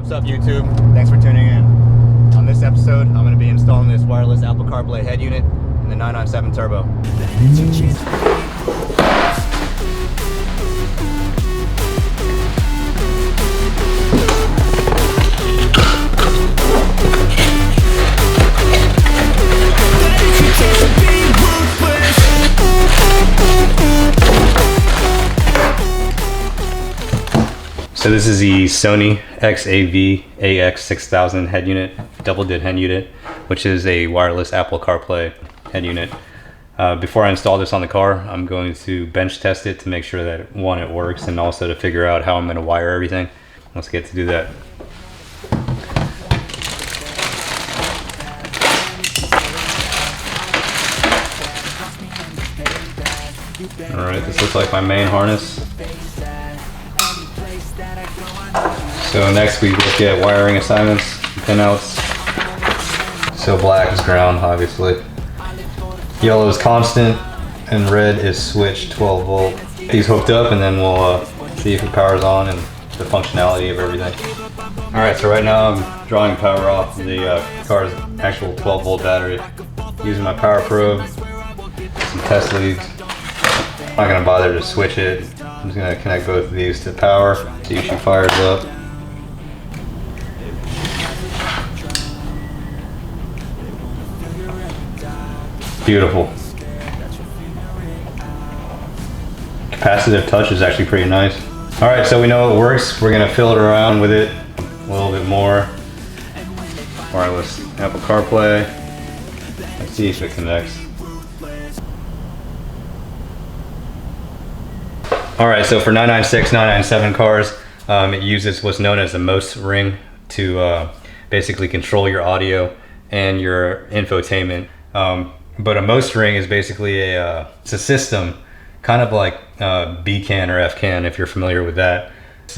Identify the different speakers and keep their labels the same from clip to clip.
Speaker 1: What's up, YouTube? Thanks for tuning in. On this episode, I'm going to be installing this wireless Apple CarPlay head unit in the 997 Turbo. So this is the SONY XAV AX6000 head unit, double DID head unit, which is a wireless Apple CarPlay head unit. Before I install this on the car, I'm going to bench test it to make sure that one, it works, and also to figure out how I'm going to wire everything. Let's get to do that. Alright, this looks like my main harness. So next we look at wiring assignments, pinouts. So black is ground, obviously. Yellow is constant, and red is switch 12 volt. These hooked up, and then we'll see if it powers on and the functionality of everything. Alright, so right now I'm drawing power off the car's actual 12 volt battery. Using my power probe, some test leads. I'm not going to bother to switch it. I'm just going to connect both of these to power, see if she fires up. Beautiful. Capacitive touch is actually pretty nice. Alright, so we know it works. We're going to fill it around with it a little bit more. Wireless Apple CarPlay. Let's see if it connects. Alright, so for 996, 997 cars, it uses what's known as a MOS ring to basically control your audio and your infotainment. But a MOS ring is basically it's a system, kind of like B-CAN or F-CAN, if you're familiar with that. It's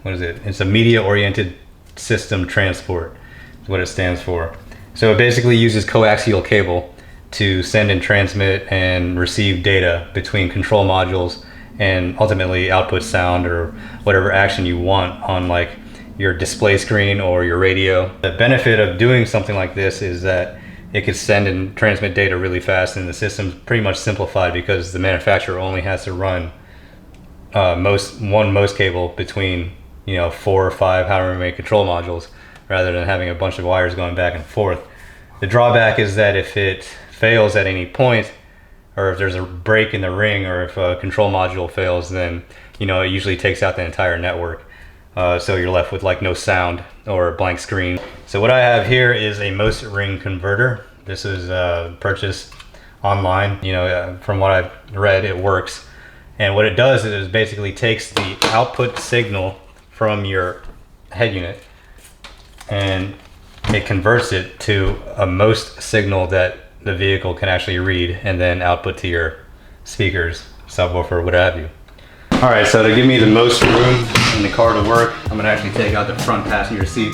Speaker 1: what is it? It's a media-oriented system transport, is what it stands for. So it basically uses coaxial cable to send and transmit and receive data between control modules and ultimately output sound or whatever action you want on like your display screen or your radio. The benefit of doing something like this is that it could send and transmit data really fast, and the system's pretty much simplified because the manufacturer only has to run one MOS cable between 4 or 5 however many control modules, rather than having a bunch of wires going back and forth. The drawback is that if it fails at any point, or if there's a break in the ring, or if a control module fails, then it usually takes out the entire network. So you're left with like no sound or a blank screen. So what I have here is a MOS ring converter. This is purchased online. From what I've read, it works. And what it does is it basically takes the output signal from your head unit and it converts it to a MOS signal that the vehicle can actually read and then output to your speakers, subwoofer, what have you. Alright, so to give me the most room in the car to work, I'm going to actually take out the front passenger seat.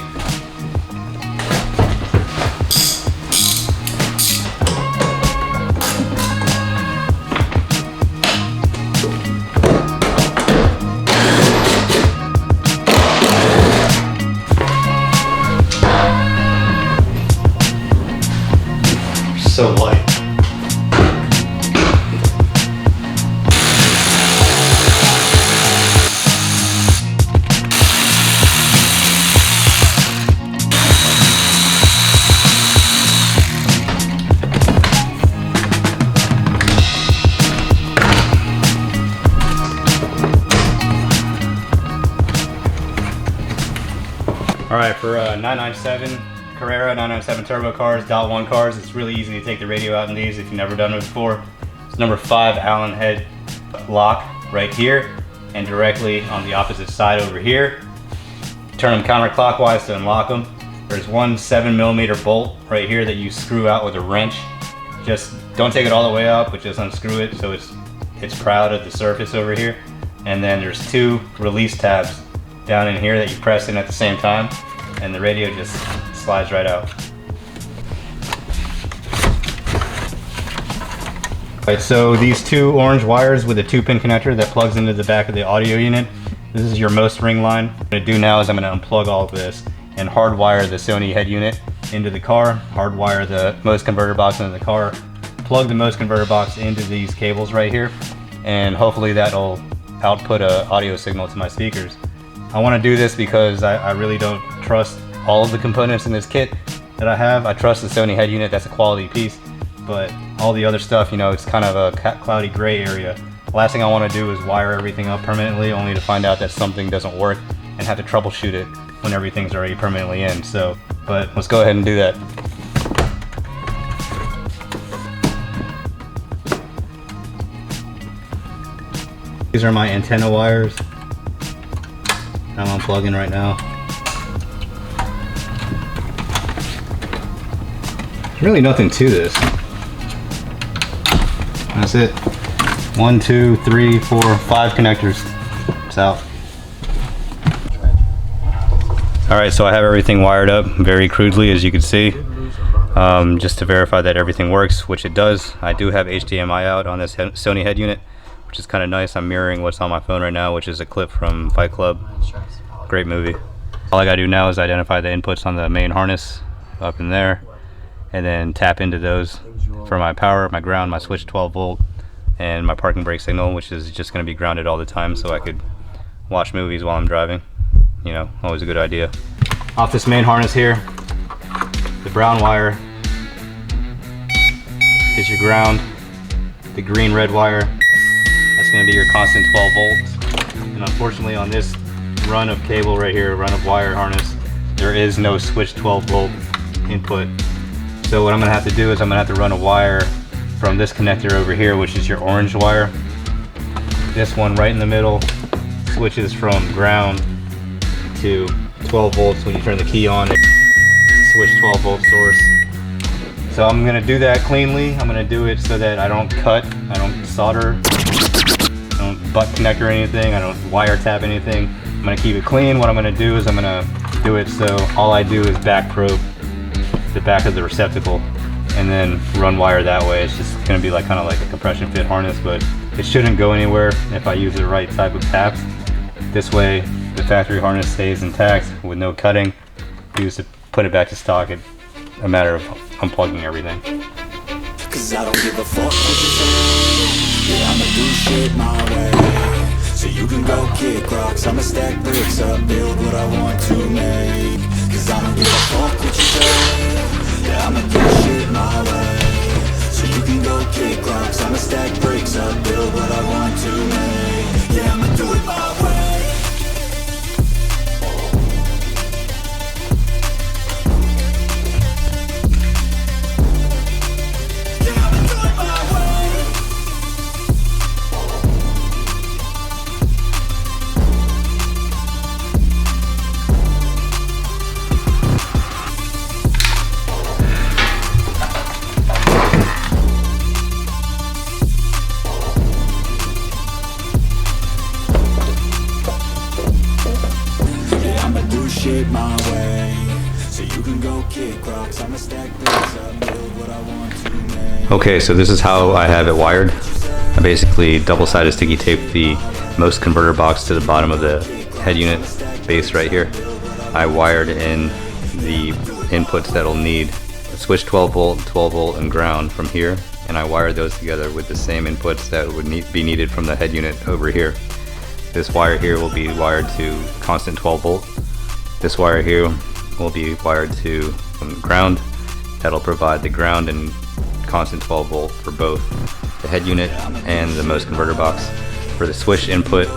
Speaker 1: So light. Alright, for 997 Carrera, 997 Turbo cars, .1 cars, it's really easy to take the radio out in these if you've never done it before. It's number 5 Allen head lock right here, and directly on the opposite side over here. Turn them counterclockwise to unlock them. There's one 7mm bolt right here that you screw out with a wrench. Just don't take it all the way out, but just unscrew it so it's proud of the surface over here. And then there's 2 release tabs down in here that you press in at the same time, and the radio just slides right out. Right, so these 2 orange wires with a 2-pin connector that plugs into the back of the audio unit, This is your most ring line. What I'm gonna do now is I'm gonna unplug all of this and hardwire the SONY head unit into the car, hardwire the most converter box into the car, plug the most converter box into these cables right here, and hopefully that'll output a audio signal to my speakers. I wanna do this because I really don't trust all of the components in this kit that I have. I trust the SONY head unit, that's a quality piece, but all the other stuff, you know, it's kind of a cloudy gray area. The last thing I want to do is wire everything up permanently only to find out that something doesn't work and have to troubleshoot it when everything's already permanently in. So, but let's go ahead and do that. These are my antenna wires. I'm unplugging right now. There's really nothing to this. That's it. 1, 2, 3, 4, 5 connectors. It's out. All right, so I have everything wired up very crudely, as you can see, just to verify that everything works, which it does. I do have HDMI out on this SONY head unit, which is kind of nice. I'm mirroring what's on my phone right now, which is a clip from Fight Club. Great movie. All I gotta do now is identify the inputs on the main harness up in there, and then tap into those for my power, my ground, my switch 12 volt, and my parking brake signal, which is just going to be grounded all the time so I could watch movies while I'm driving. You know, always a good idea. Off this main harness here, the brown wire is your ground. The green red wire, that's going to be your constant 12 volts. And unfortunately on this run of cable right here, run of wire harness, there is no switch 12 volt input. So what I'm going to have to do is I'm going to have to run a wire from this connector over here, which is your orange wire. This one right in the middle switches from ground to 12 volts when you turn the key on. Switch 12 volt source. So I'm going to do that cleanly. I'm going to do it so that I don't cut, I don't solder, I don't butt connect or anything, I don't wire tap anything. I'm going to keep it clean. What I'm going to do is I'm going to do it so all I do is back probe the back of the receptacle and then run wire that way. It's just going to be like kind of like a compression fit harness, but it shouldn't go anywhere if I use the right type of taps. This way the factory harness stays intact with no cutting. Use to put it back to stock. It's a matter of unplugging everything.
Speaker 2: Cause I don't give a fuck what you say. Yeah, I'ma do shit my way. So you can go kick rocks, I'ma stack bricks up, build what I want to make. Cause I don't give a fuck what you say. Yeah, I'ma do shit my way. So you can go kick rocks, I'ma stack bricks up, build what I want to make. Yeah, I'ma do it my way. Shit my way, so you can go kick rocks, I'ma stack bricks up, build what I want to make.
Speaker 1: Okay, so this is how I have it wired. I basically double-sided sticky taped the most converter box to the bottom of the head unit base right here. I wired in the inputs that'll need switch 12 volt, and ground from here, and I wired those together with the same inputs that would be needed from the head unit over here. This wire here will be wired to constant 12 volt. This wire here will be wired to ground. That'll provide the ground and constant 12 volt for both the head unit and the most converter box. For the switch input,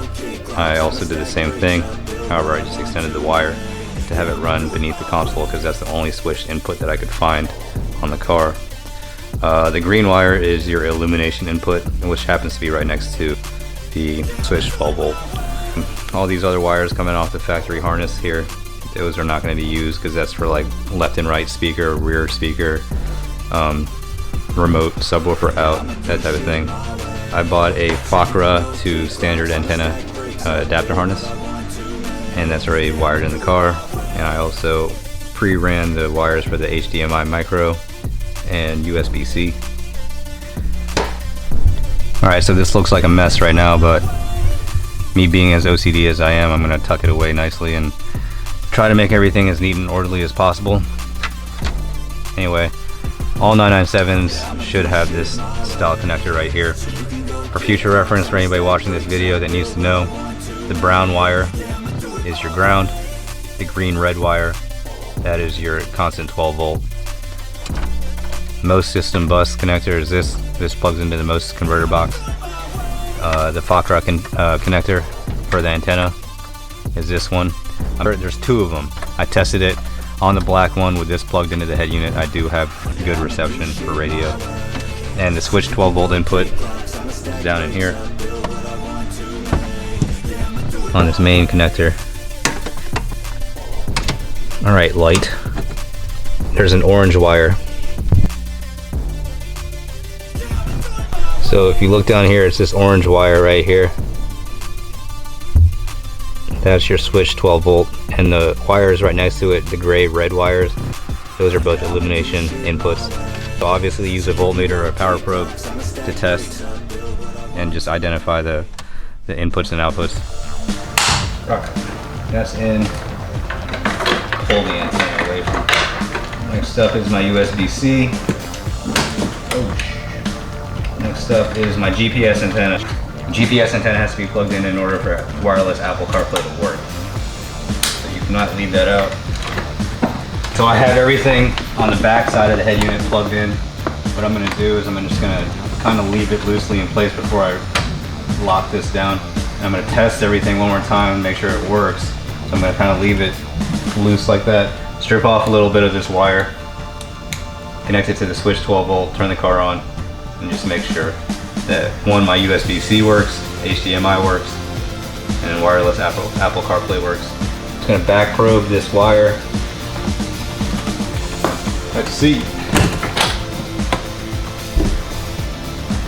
Speaker 1: I also did the same thing. However, I just extended the wire to have it run beneath the console because that's the only switch input that I could find on the car. The green wire is your illumination input, which happens to be right next to the switch 12 volt. All these other wires coming off the factory harness here, those are not going to be used because that's for like left and right speaker, rear speaker, remote subwoofer out, that type of thing. I bought a Fakra to standard antenna adapter harness, and that's already wired in the car. And I also pre-ran the wires for the HDMI micro and USB-C. Alright, so this looks like a mess right now, but me being as OCD as I am, I'm gonna tuck it away nicely and try to make everything as neat and orderly as possible. Anyway, all 997s should have this style connector right here. For future reference, for anybody watching this video that needs to know, the brown wire is your ground, the green red wire, that is your constant 12 volt. Most system bus connector is this plugs into the most converter box. The Fakra connector for the antenna is this one. There's two of them. I tested it on the black one with this plugged into the head unit. I do have good reception for radio. And the switch 12 volt input is down in here on this main connector. Alright, light. There's an orange wire. So if you look down here, it's this orange wire right here. That's your switch 12 volt, and the wires right next to it, the gray red wires, those are both illumination inputs. So obviously use a voltmeter or a power probe to test and just identify the inputs and outputs. That's in. Pull the antenna away from. Next up is my USB-C. Next up is my GPS antenna. GPS antenna has to be plugged in order for wireless Apple CarPlay to work. So you cannot leave that out. So I have everything on the back side of the head unit plugged in. What I'm going to do is I'm just going to kind of leave it loosely in place before I lock this down. And I'm going to test everything one more time and make sure it works. So I'm going to kind of leave it loose like that. Strip off a little bit of this wire, connect it to the switch 12 volt, turn the car on, and just make sure that one, my USB-C works, HDMI works, and wireless Apple CarPlay works. Just gonna back probe this wire. Let's see.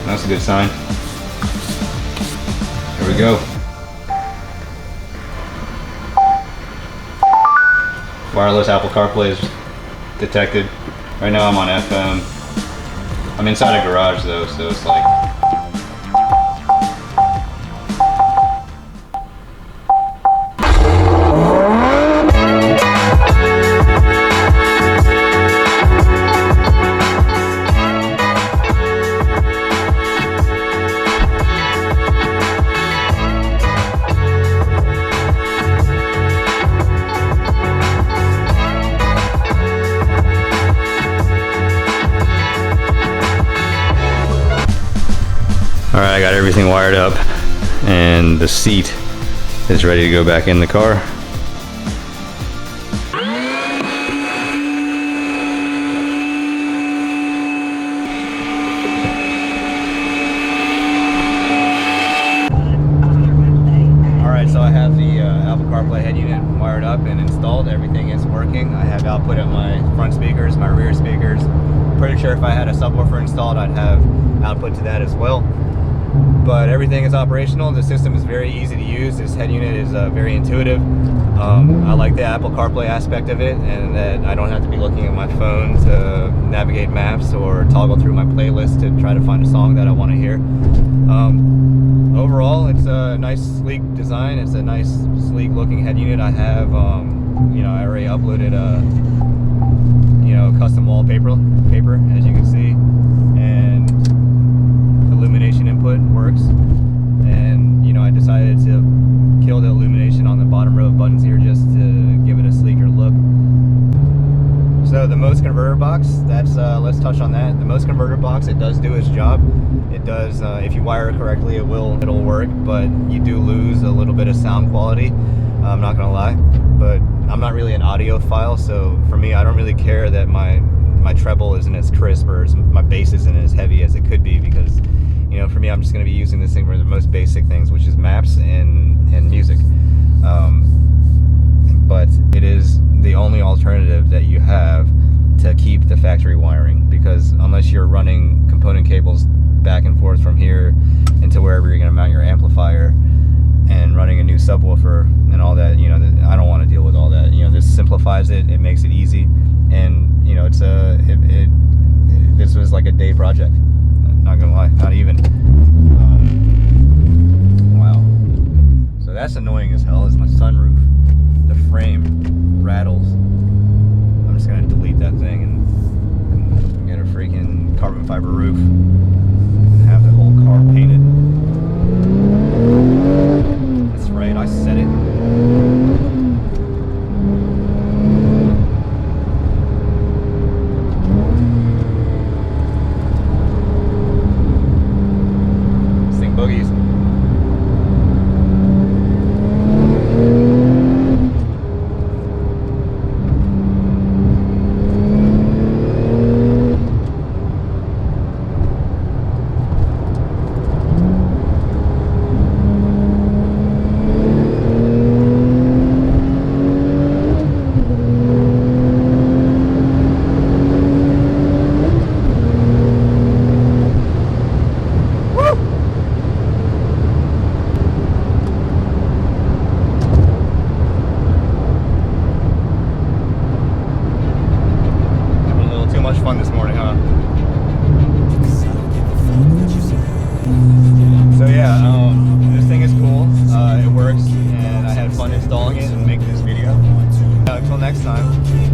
Speaker 1: That's a good sign. Here we go. Wireless Apple CarPlay is detected. Right now I'm on FM. I'm inside a garage though, so it's like Alright, I got everything wired up and the seat is ready to go back in the car. Alright, so I have the Apple CarPlay head unit wired up and installed. Everything is working. I have output at my front speakers, my rear speakers. Pretty sure if I had a subwoofer installed, I'd have output to that as well. But everything is operational. The system is very easy to use. This head unit is very intuitive. I like the Apple CarPlay aspect of it, and that I don't have to be looking at my phone to navigate maps or toggle through my playlist to try to find a song that I want to hear. Overall, it's a nice, sleek design. It's a nice, sleek looking head unit. I have, you know, I already uploaded a, you know, custom wallpaper, as you can see, and illumination input works. And you know, I decided to kill the illumination on the bottom row of buttons here just to give it a sleeker look. So the MOS converter box, that's let's touch on that. The MOS converter box, it does do its job. It does, if you wire it correctly, it'll work, but you do lose a little bit of sound quality. I'm not gonna lie, but I'm not really an audiophile, so for me, I don't really care that my treble isn't as crisp or my bass isn't as heavy as it could be, because you know, for me, I'm just going to be using this thing for the most basic things, which is maps and music. But it is the only alternative that you have to keep the factory wiring, because unless you're running component cables back and forth from here into wherever you're going to mount your amplifier and running a new subwoofer and all that, you know, I don't want to deal with all that. You know, this simplifies it, it makes it easy, and you know, it's this was like a day project. Not gonna lie, not even. Wow. So that's annoying as hell, is my sunroof. The frame rattles. I'm just gonna delete that thing and get a freaking carbon fiber roof and have the whole car painted. That's right, I said it. This thing boogies. Fun this morning, huh? So yeah, this thing is cool. It works, and I had fun installing it and making this video. Until next time.